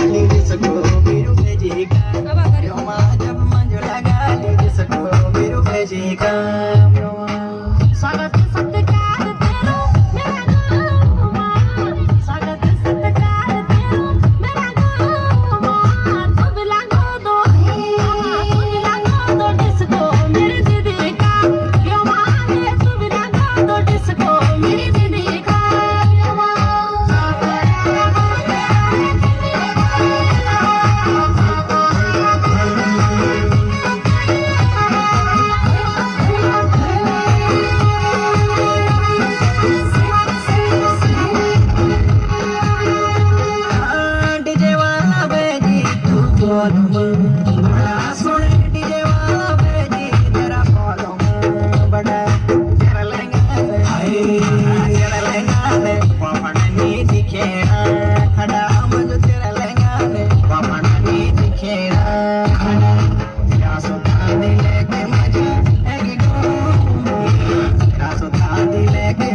disco बिरु भेजिका Yoma जब मंजू लगा disco बिरु भेजिका स्वागत सत्कार तेरो मेरा गोमां स्वागत सत्कार तेरो मेरा गोमां तुम लागो दो डिस्को मेरी दीदी का योमा तुम लागो दो डिस्को मेरी दीदी का डीजे वाला बेजी तू बोलो बड़ा सुन डीजे वाला बेजी तेरा बोलो बड़ा तेरा लहंगा ने पापड़ा नी दिखेड़ा खड़ा मुझे तेरा लहंगा ने पापड़ा नी दिखेड़ा खड़ा या सुता दिले के मजा एक गो या सुता दिले के